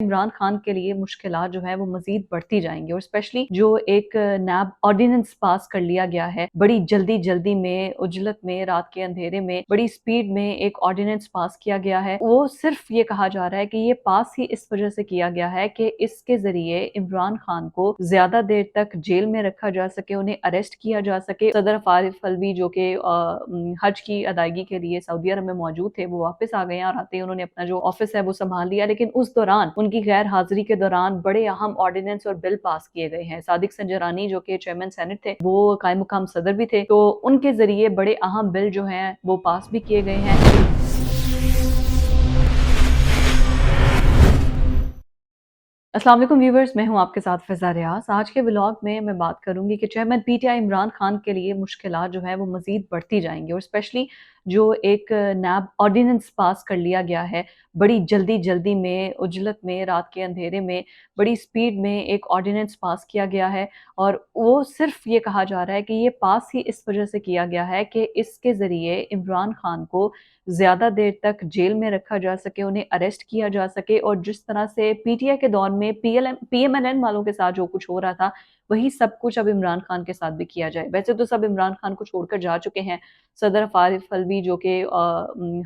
इमरान खान के लिए मुश्किलात जो है वो मजीद बढ़ती जाएंगी और स्पेशली जो एक नैब ऑर्डिनेंस पास कर लिया गया है बड़ी जल्दी जल्दी में उजलत में रात के अंधेरे में बड़ी स्पीड में एक ऑर्डिनेंस पास किया गया है। वो सिर्फ ये कहा जा रहा है कि ये पास ही इस वजह से किया गया है कि इसके जरिए इमरान खान को ज्यादा देर तक जेल में रखा जा सके, उन्हें अरेस्ट किया जा सके। सदर फारिस अलवी जो कि हज की अदायगी के लिए सऊदी अरब में मौजूद थे वो वापस आ गए और आते ही उन्होंने अपना जो ऑफिस है वो संभाल लिया, लेकिन उस दौरान उनकी गैर हाजिरी के दौरान बड़े अहम ऑर्डिनेंस और बिल पास किए गए हैं। सादिक संजरानी जो कि चेयरमैन सेनेट थे वो कायम मुकाम सदर भी थे, तो उनके जरिए बड़े अहम बिल जो हैं वो पास भी किए गए हैं। अस्सलाम वालेकुम व्यूवर्स, मैं हूं आपके साथ फ़िज़ा रियाज़। आज के व्लॉग में मैं बात करूंगी कि चेयरमैन पीटीआई इमरान खान के लिए मुश्किलात जो है वो मज़ीद बढ़ती जाएंगी और स्पेशली जो एक नैब ऑर्डिनेंस पास कर लिया गया है बड़ी जल्दी जल्दी में उजलत में रात के अंधेरे में बड़ी स्पीड में एक ऑर्डिनेंस पास किया गया है। और वो सिर्फ ये कहा जा रहा है कि ये पास ही इस वजह से किया गया है कि इसके ज़रिए इमरान खान को ज़्यादा देर तक जेल में रखा जा सके, उन्हें अरेस्ट किया जा सके। और जिस तरह से पीटीआई के दौर में पीएमएलएन वालों के साथ जो कुछ हो रहा था वही सब कुछ अब इमरान खान के साथ भी किया जाए। वैसे तो सब इमरान खान को छोड़कर जा चुके हैं। सदर फारिस अलवी जो कि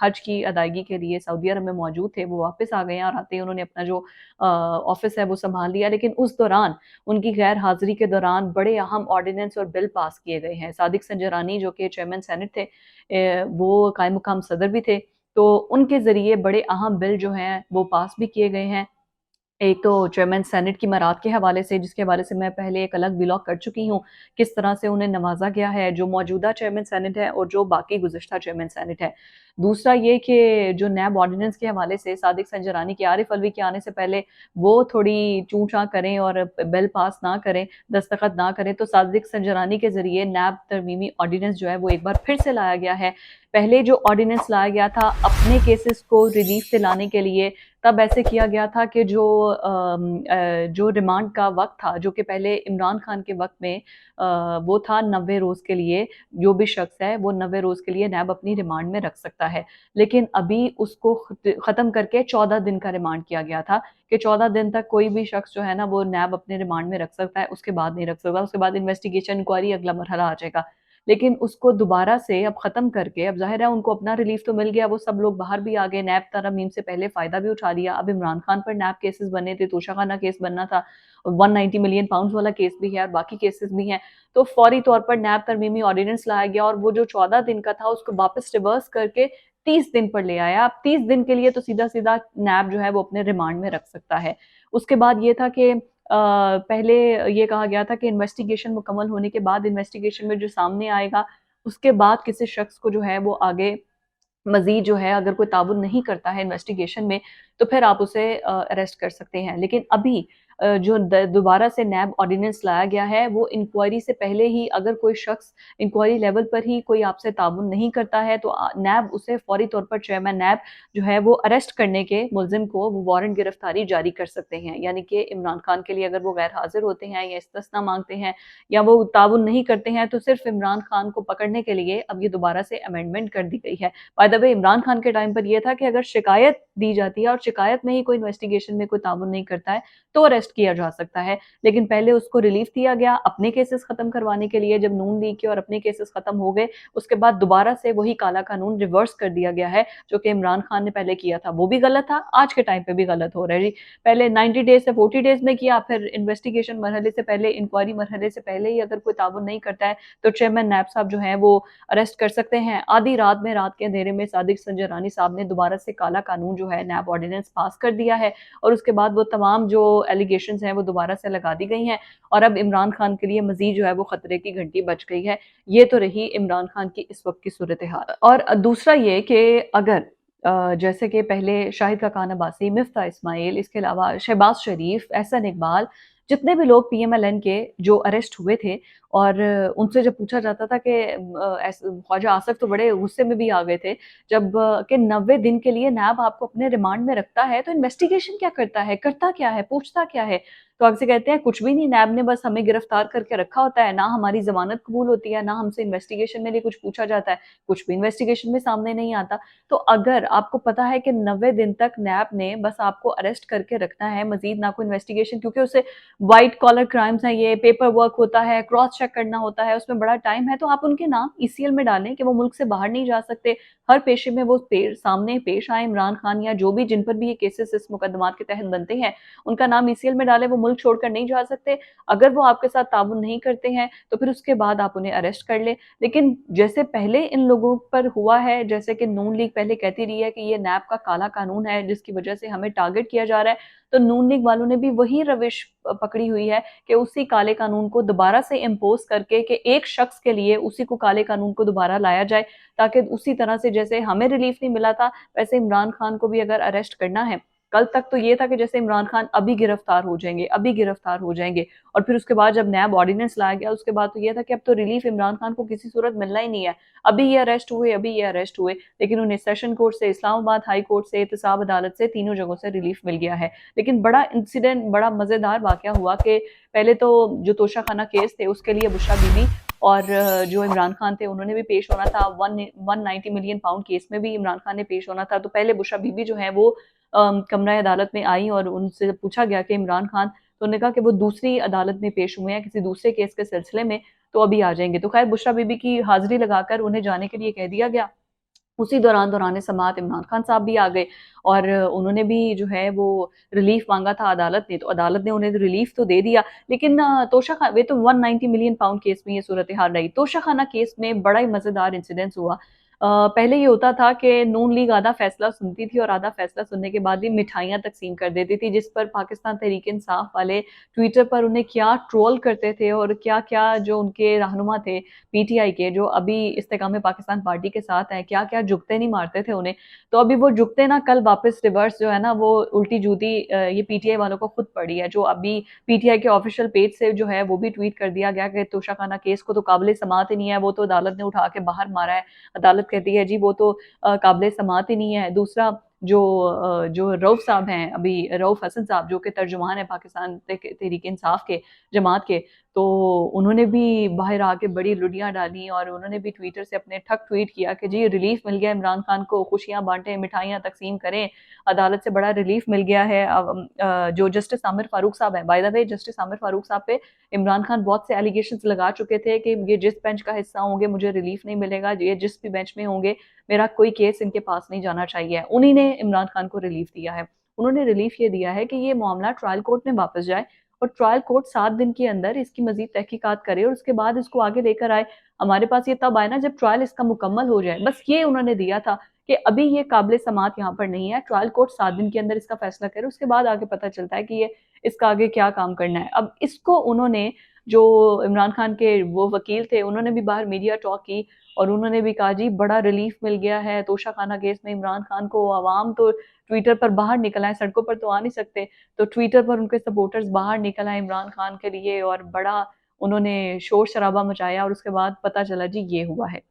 हज की अदायगी के लिए सऊदी अरब में मौजूद थे वो वापस आ गए हैं और आते ही उन्होंने अपना जो ऑफिस है वो संभाल लिया, लेकिन उस दौरान उनकी गैर हाजिरी के दौरान बड़े अहम ऑर्डिनेंस और बिल पास किए गए हैं। सादिक संजरानी जो कि चेयरमैन सेनेट थे वो कायम मुकाम सदर भी थे, तो उनके ज़रिए बड़े अहम बिल जो हैं वो पास भी किए गए हैं। एक तो चेयरमैन सेनेट की मराद के हवाले से, जिसके हवाले से मैं पहले एक अलग व्लॉग कर चुकी हूँ, किस तरह से उन्हें नवाजा गया है, जो मौजूदा चेयरमैन सेनेट है और जो बाकी गुज़िश्ता चेयरमैन सेनेट है। दूसरा ये कि जो नैब ऑर्डिनेंस के हवाले से सादिक संजरानी के आरिफ अलवी के आने से पहले वो थोड़ी चूं चां करें और बिल पास ना करें, दस्तखत ना करें, तो सादिक संजरानी के जरिए नैब तरमीमी ऑर्डिनेंस जो है वो एक बार फिर से लाया गया है। पहले जो ऑर्डिनेंस लाया गया था अपने केसेस को रिलीफ दिलाने के लिए, तब ऐसे किया गया था कि जो रिमांड का वक्त था जो कि पहले इमरान खान के वक्त में वो था 90 रोज़ के लिए, जो भी शख्स है वो 90 रोज़ के लिए नैब अपनी रिमांड में रख सकता है। लेकिन अभी उसको ख़त्म करके 14 दिन का रिमांड किया गया था कि 14 दिन तक कोई भी शख्स जो है ना वो नैब अपने रिमांड में रख सकता है, उसके बाद नहीं रख सकता। उसके बाद इन्वेस्टिगेशन इंक्वायरी अगला मरहला आ जाएगा। लेकिन उसको दोबारा से अब ख़त्म करके, अब ज़ाहिर है उनको अपना रिलीफ तो मिल गया, वो सब लोग बाहर भी आ गए, नैब तरमीम से पहले फ़ायदा भी उठा लिया। अब इमरान खान पर नैब केसेस बने थे, तोशा खाना केस बनना था, 190 मिलियन पाउंड्स वाला केस भी है और बाकी केसेस भी हैं। तो फौरी तौर पर नैब तरमीमी ऑर्डिनेंस लाया गया और वो जो 14 दिन का था उसको वापस रिवर्स करके 30 दिन पर ले आया। अब 30 दिन के लिए तो सीधा-सीधा नैब जो है वो अपने रिमांड में रख सकता है। उसके बाद ये था कि पहले ये कहा गया था कि इन्वेस्टिगेशन मुकम्मल होने के बाद, इन्वेस्टिगेशन में जो सामने आएगा उसके बाद किसी शख्स को जो है वो आगे मज़ीद जो है अगर कोई ताउन नहीं करता है इन्वेस्टिगेशन में तो फिर आप उसे अरेस्ट कर सकते हैं। लेकिन अभी जो दोबारा से नैब ऑर्डिनेंस लाया गया है वो इंक्वायरी से पहले ही, अगर कोई शख्स इंक्वायरी लेवल पर ही कोई आपसे ताउन नहीं करता है तो नैब उसे फौरी तौर पर चेयरमैन नैब जो है वो अरेस्ट करने के मुलजिम को वो वारंट गिरफ्तारी जारी कर सकते हैं। यानी कि इमरान खान के लिए अगर वो गैर हाजिर होते हैं या इस्तिस्ना मांगते हैं या वो ताउन नहीं करते हैं तो सिर्फ इमरान खान को पकड़ने के लिए अब ये दोबारा से अमेंडमेंट कर दी गई है। By the way Imran Khan के टाइम पर यह था कि अगर शिकायत दी जाती है और शिकायत में ही कोई इन्वेस्टिगेशन में कोई ताउन नहीं करता है तो अरेस्ट किया जा सकता है। लेकिन पहले उसको रिलीफ दिया गया अपने केसेस खत्म करवाने के लिए, जब नून लीग के और अपने केसेस खत्म हो गए उसके बाद दोबारा से वही काला कानून रिवर्स कर दिया गया है जो कि इमरान खान ने पहले किया था। वो भी गलत था, आज के टाइम पे भी गलत हो रहा है जी। पहले 90 डेज से 40 डेज में किया, फिर इन्वेस्टिगेशन मरहले से पहले, इंक्वायरी मरहले से पहले ही अगर कोई ताउन नहीं करता है तो चेयरमैन नैब साहब जो है वो अरेस्ट कर सकते हैं। आधी रात में, रात के अंधेरे में सादिक संजरानी साहब ने दोबारा से काला कानून जो है नैब ऑर्डिनेंस पास कर दिया है और उसके बाद वो तमाम जो एलिगेशंस हैं वो दोबारा से लगा दी गई हैं और अब इमरान खान के लिए मजीद जो है वो खतरे की घंटी बज गई है। ये तो रही इमरान खान की इस वक्त की सूरत हाल। और दूसरा ये कि अगर जैसे कि पहले शाहिद खाकान अब्बासी, मिफ्ता इस्माइल, इसके अलावा शहबाज शरीफ, एहसन इकबाल जितने भी लोग पीएमएलएन के जो अरेस्ट हुए थे और उनसे जब पूछा जाता था कि ख्वाजा आसिफ तो बड़े गुस्से में भी आ गए थे जब कि 90 दिन के लिए नैब आपको अपने रिमांड में रखता है तो इन्वेस्टिगेशन क्या करता है, करता क्या है, पूछता क्या है? तो आपसे कहते हैं कुछ भी नहीं, नैब ने बस हमें गिरफ्तार करके रखा होता है, ना हमारी ज़मानत कबूल होती है, ना हमसे इन्वेस्टिगेशन में लिए कुछ पूछा जाता है, कुछ भी इन्वेस्टिगेशन में सामने नहीं आता। तो अगर आपको पता है कि 90 दिन तक नैब ने बस आपको अरेस्ट करके रखना है, मज़ीद ना कोई इन्वेस्टिगेशन, क्योंकि उसे व्हाइट कॉलर क्राइम्स हैं ये, पेपर वर्क होता है, क्रॉस चेक करना होता है, उसमें बड़ा टाइम है, तो आप उनके नाम ईसीएल में डालें कि वो मुल्क से बाहर नहीं जा सकते। हर पेशे में वो सामने पेश आए, इमरान खान या जो भी जिन पर भी ये केसेस इस मुकदमात के तहत बनते हैं, उनका नाम ईसीएल में डालें, वो मुल्क छोड़कर नहीं जा सकते। अगर वो आपके साथ ताउन नहीं करते हैं, तो फिर उसके बाद आप उन्हें अरेस्ट कर लें। लेकिन जैसे पहले इन लोगों पर हुआ है, जैसे कि नून लीग पहले कहती रही है कि ये नैब का काला कानून है, जिसकी वजह से हमें टारगेट किया जा रहा है, तो नून लीग वालों ने भी वही रविश पकड़ी हुई है कि उसी काले कानून को दोबारा से इम्पोज करके कि एक शख्स के लिए उसी को काले कानून को दोबारा लाया जाए, ताकि उसी तरह से जैसे हमें रिलीफ नहीं मिला था, वैसे इमरान खान को भी अगर अरेस्ट करना है। कल तक तो ये था कि जैसे इमरान खान अभी गिरफ्तार हो जाएंगे, अभी गिरफ्तार हो जाएंगे, और फिर उसके बाद जब नैब ऑर्डिनेंस लाया गया, उसके बाद तो ये था कि अब तो रिलीफ इमरान खान को किसी सूरत मिलना ही नहीं है। अभी ये अरेस्ट हुए, अभी ये अरेस्ट हुए, लेकिन उन्हें सेशन कोर्ट से, इस्लामाबाद हाई कोर्ट से, एहतसाब अदालत से, तीनों जगहों से रिलीफ मिल गया है। लेकिन बड़ा इंसिडेंट, बड़ा मजेदार वाकया हुआ कि पहले तो जो तोशाखाना केस थे उसके लिए बुशरा बीबी और जो इमरान खान थे उन्होंने भी पेश होना था। 190 मिलियन पाउंड केस में भी इमरान खान ने पेश होना था। तो पहले बुशरा बीबी जो है वो कमरा अदालत में आई और उनसे जब पूछा गया कि इमरान खान, तो उन्होंने कहा कि वो दूसरी अदालत में पेश हुए हैं किसी दूसरे केस के सिलसिले में, तो अभी आ जाएंगे। तो खैर बुशरा बीबी की हाजिरी लगाकर उन्हें जाने के लिए कह दिया गया। उसी दौरान दौरान समाअत इमरान खान साहब भी आ गए और उन्होंने भी जो है वो रिलीफ मांगा था अदालत ने, तो अदालत ने उन्हें रिलीफ तो दे दिया। लेकिन तोशा खान, वे तो 190 मिलियन पाउंड केस में ये सूरत हाल रही। तोशा खाना केस में बड़ा ही मजेदार इंसिडेंस हुआ। पहले ये होता था कि नून लीग आधा फैसला सुनती थी और आधा फैसला सुनने के बाद ही मिठाइयां तकसीम कर देती थी, जिस पर पाकिस्तान तहरीक इंसाफ वाले ट्विटर पर उन्हें क्या ट्रोल करते थे और क्या क्या जो उनके रहनुमा थे पीटीआई के, जो अभी इस्तेकाम पाकिस्तान पार्टी के साथ हैं, क्या क्या जुगते नहीं मारते थे उन्हें। तो अभी वो जुगते ना कल वापस रिवर्स जो है ना, वो उल्टी जूती ये पीटीआई वालों को खुद पड़ी है। जो अभी पीटीआई के ऑफिशियल पेज से जो है वो भी ट्वीट कर दिया गया कि तोशा खाना केस को तो काबिल समात ही नहीं है, वो तो अदालत ने उठा के बाहर मारा है। अदालत कहती है जी वो तो काबिल समात ही नहीं है। दूसरा जो रऊफ साहब हैं, अभी रऊफ हसन साहब जो कि तर्जुमान है पाकिस्तान तहरीक इंसाफ के, जमात के, तो उन्होंने भी बाहर आके बड़ी लुडियां डाली और उन्होंने भी ट्विटर से अपने ठक ट्वीट किया कि जी रिलीफ मिल गया इमरान खान को, खुशियां बांटें, मिठाइयां तकसीम करें, अदालत से बड़ा रिलीफ मिल गया है। जो जस्टिस आमिर फारूक साहब हैं, by the way justice Aamir Farooq साहब पे इमरान खान बहुत से एलिगेशंस लगा चुके थे कि ये जिस बेंच का हिस्सा होंगे मुझे रिलीफ नहीं मिलेगा, ये जिस भी बेंच में होंगे मेरा कोई केस इनके पास नहीं जाना चाहिए। उन्हीं ने इमरान खान को रिलीफ दिया है। उन्होंने रिलीफ ये दिया है कि ये मामला ट्रायल कोर्ट में वापस जाए और ट्रायल कोर्ट 7 दिन के अंदर इसकी मजीद तहकीकात करे और उसके बाद इसको आगे लेकर आए। हमारे पास ये तब आए ना जब ट्रायल इसका मुकम्मल हो जाए। बस ये उन्होंने दिया था कि अभी ये काबिल समात यहाँ पर नहीं है, ट्रायल कोर्ट 7 दिन के अंदर इसका फैसला करे, उसके बाद आगे पता चलता है कि ये इसका आगे क्या काम करना है। अब इसको उन्होंने, जो इमरान खान के वो वकील थे, उन्होंने भी बाहर मीडिया टॉक की और उन्होंने भी कहा जी बड़ा रिलीफ मिल गया है तोशा खाना केस में इमरान खान को। अवाम तो ट्विटर पर बाहर निकल आए, सड़कों पर तो आ नहीं सकते, तो ट्विटर पर उनके सपोर्टर्स बाहर निकल आए इमरान खान के लिए और बड़ा उन्होंने शोर शराबा मचाया और उसके बाद पता चला जी ये हुआ है।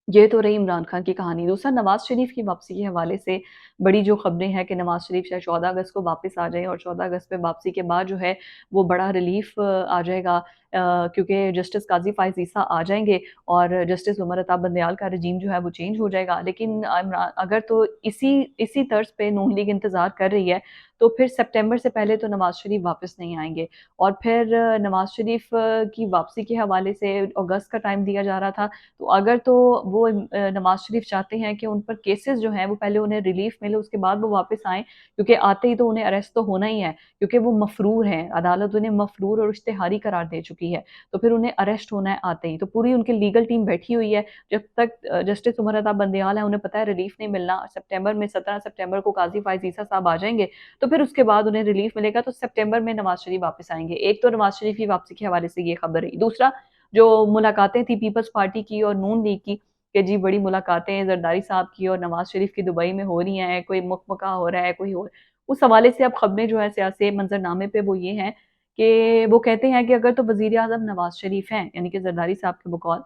ये तो रही इमरान खान की कहानी। दूसरा, नवाज़ शरीफ की वापसी के हवाले से बड़ी जो खबरें हैं कि नवाज़ शरीफ शायद 14 अगस्त को वापस आ जाएँ और 14 अगस्त पे वापसी के बाद जो है वो बड़ा रिलीफ आ जाएगा, क्योंकि जस्टिस काज़ी फ़ाइज़ ईसा आ जाएँगे और जस्टिस उमर अता बंदयाल का रेजीम जो है वो चेंज हो जाएगा। लेकिन इमरान अगर तो इसी इसी तर्ज पे नून लीग इंतज़ार कर रही है, तो फिर सितंबर से पहले तो नवाज़ शरीफ वापस नहीं आएँगे। और फिर नवाज़ शरीफ की वापसी के हवाले से अगस्त का टाइम दिया जा रहा था, तो अगर तो वो नवाज़ शरीफ चाहते हैं कि उन पर केसेस जो हैं वो पहले उन्हें रिलीफ मिले उसके बाद वो वापस आएँ, क्योंकि आते ही तो उन्हें अरेस्ट तो होना ही है, क्योंकि वो मफ़रूर हैं, अदालत उन्हें मफ़रूर और इश्तिहारी करार दे चुकी है, तो फिर उन्हें अरेस्ट होना है आते ही। तो पूरी उनकी लीगल टीम बैठी हुई है, जब तक जस्टिस उमर अता बंदयाल हैं उन्हें पता है रिलीफ नहीं मिलना, सितंबर में 17 सितंबर को काज़ी फ़ाइज़ ईसा साहब आ जाएँगे, तो फिर उसके बाद उन्हें रिलीफ मिलेगा, तो सितंबर में नवाज़ शरीफ वापस आएँगे। एक तो नवाज़ शरीफ की वापसी के हवाले से ये खबर रही। दूसरा, जो मुलाकातें थी पीपल्स पार्टी की और नून लीग की, कि जी बड़ी मुलाकातें ज़रदारी साहब की और नवाज़ शरीफ की दुबई में हो रही हैं, कोई मुकमका हो रहा है, कोई हो, उस हवाले से अब खबरें जो है सियासी मंज़रनामे पे वो ये हैं कि वो कहते हैं कि अगर तो वज़ीर आज़म नवाज़ शरीफ हैं, यानी कि ज़रदारी साहब के बकौल,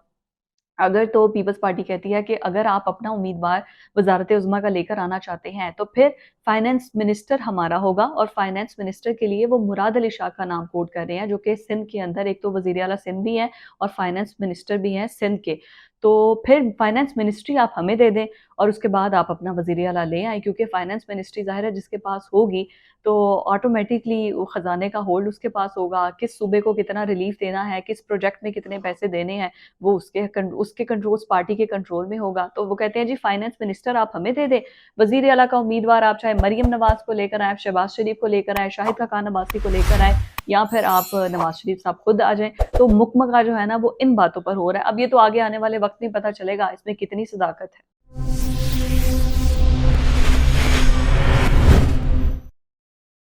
अगर तो पीपल्स पार्टी कहती है कि अगर आप अपना उम्मीदवार वज़ारत-ए-उज़्मा का लेकर आना चाहते हैं, तो फिर फाइनेंस मिनिस्टर हमारा होगा और फाइनेंस मिनिस्टर के लिए वो मुराद अली शाह का नाम कोट कर रहे हैं, जो कि सिंध के अंदर एक तो वज़ीर आला सिंध भी हैं और फाइनेंस मिनिस्टर भी हैं सिंध के। तो फिर फाइनेंस मिनिस्ट्री आप हमें दे दें और उसके बाद आप अपना वज़ीर आला ले आएँ, क्योंकि फाइनेंस मिनिस्ट्री ज़ाहिर है जिसके पास होगी, तो ऑटोमैटिकली वो खज़ाने का होल्ड उसके पास होगा, किस सूबे को कितना रिलीफ़ देना है, किस प्रोजेक्ट में कितने पैसे देने हैं, वो उसके कंट्रोल उस पार्टी के कंट्रोल में होगा। तो वो कहते हैं जी फाइनेंस मिनिस्टर आप हमें दे दें, वज़ीर आला का उम्मीदवार आप चाहे मरियम नवाज़ को लेकर आएँ, शहबाज़ शरीफ को लेकर आएँ, शाहिद खाकान अब्बासी को लेकर आएँ या फिर आप नवाज़ शरीफ साहब खुद आ जाएँ। तो मुकमगा जो है ना वो इन बातों पर हो रहा है। अब ये तो आगे आने वाले वक़्त में पता चलेगा इसमें कितनी सदाकत है।